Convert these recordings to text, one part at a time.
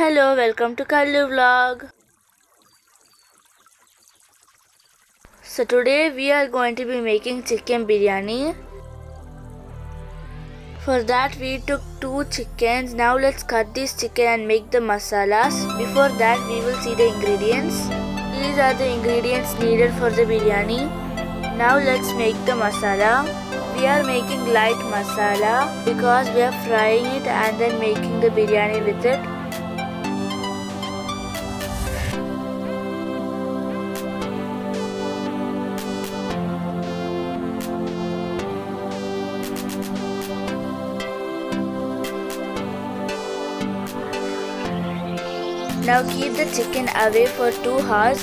Hello, welcome to Kallu vlog. So today we are going to be making chicken biryani. For that we took 2 chickens. Now let's cut this chicken and make the masalas. Before that we will see the ingredients. These are the ingredients needed for the biryani. Now let's make the masala. We are making light masala because we are frying it and then making the biryani with it. Now keep the chicken away for 2 hours.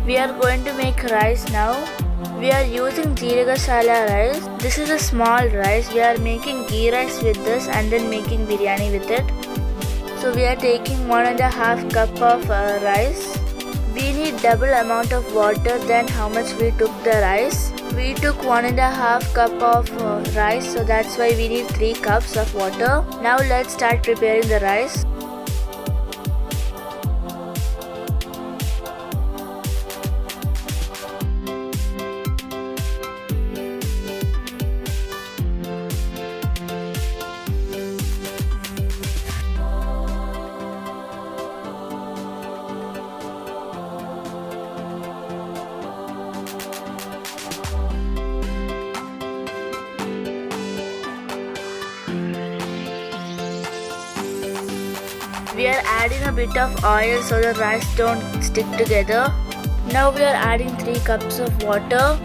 We are going to make rice now. We are using jeeragasala rice. This is a small rice. We are making ghee rice with this and then making biryani with it. So we are taking 1.5 cup of rice. We need double amount of water than how much we took the rice. We took 1.5 cup of rice, so that's why we need 3 cups of water. Now let's start preparing the rice. We are adding a bit of oil so the rice don't stick together. Now we are adding 3 cups of water.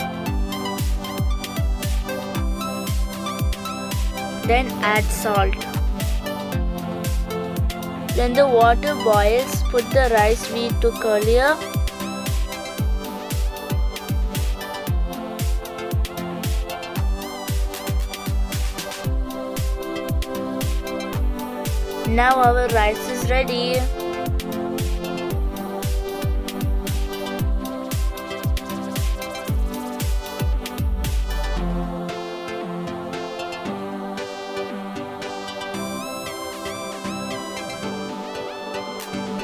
Then add salt. When the water boils, put the rice we took earlier. Now our rice is ready.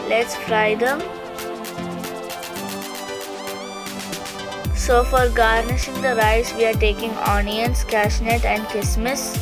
Let's fry them. So for garnishing the rice, we are taking onions, cashew and kismis.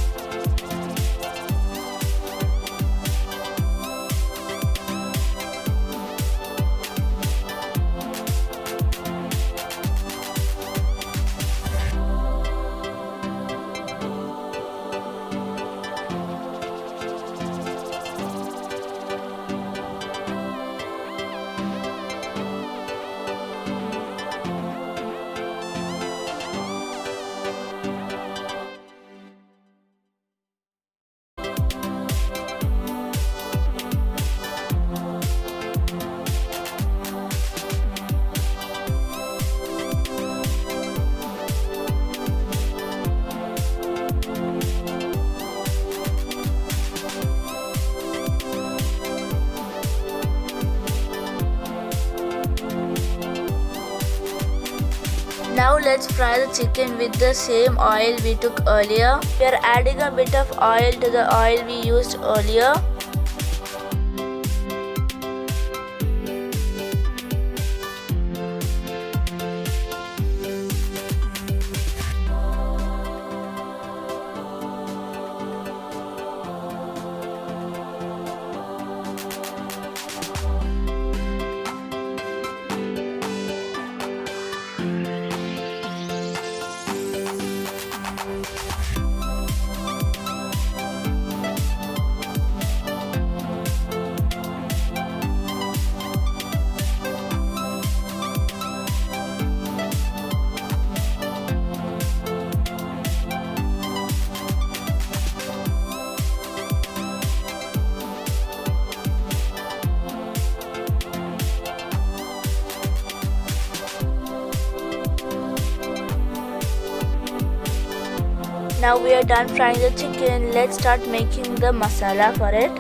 Now let's fry the chicken with the same oil we took earlier. We are adding a bit of oil to the oil we used earlier. Now we are done frying the chicken. Let's start making the masala for it.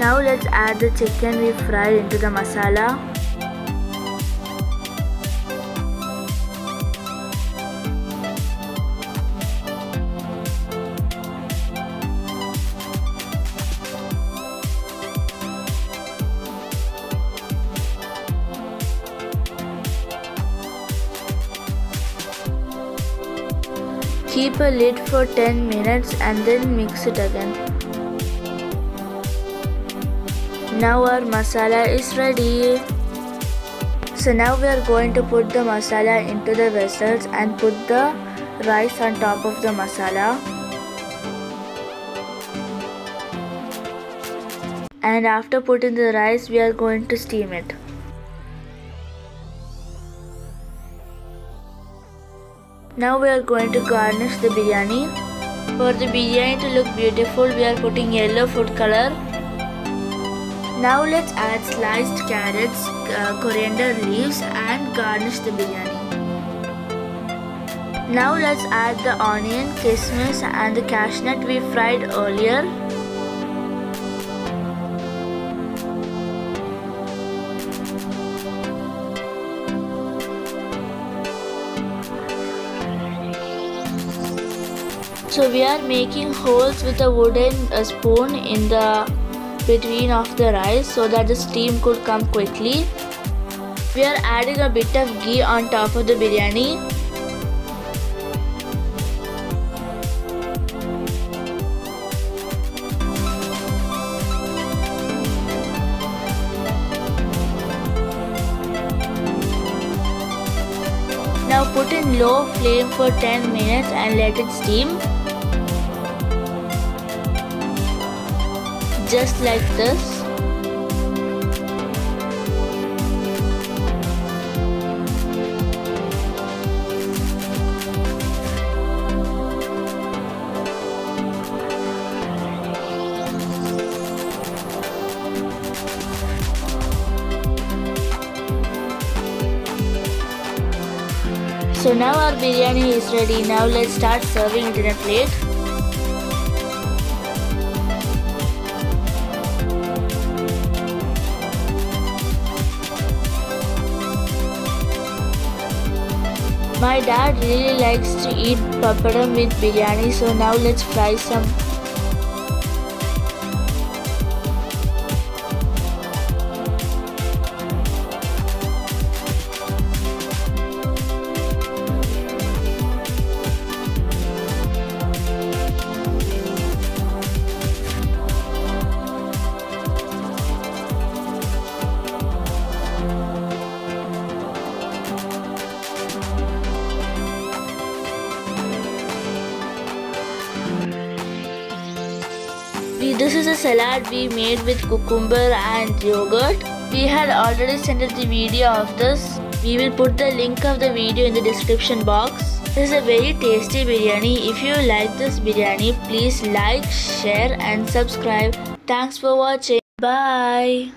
Now let's add the chicken we fried into the masala. Keep a lid for 10 minutes and then mix it again. Now our masala is ready. So now we are going to put the masala into the vessels and put the rice on top of the masala. And after putting the rice, we are going to steam it. Now we are going to garnish the biryani. For the biryani to look beautiful, we are putting yellow food color. Now let's add sliced carrots, coriander leaves and garnish the biryani. Now let's add the onion, kismis and the cashew nut we fried earlier. So we are making holes with a wooden spoon in the between of the rice so that the steam could come quickly. We are adding a bit of ghee on top of the biryani. Now put in low flame for 10 minutes and let it steam. Just like this. So now our biryani is ready. Now let's start serving it in a plate. My dad really likes to eat papadam with biryani, so now let's fry some. This is a salad we made with cucumber and yogurt. We had already sent the video of this. We will put the link of the video in the description box. This is a very tasty biryani. If you like this biryani, please like, share and subscribe. Thanks for watching. Bye.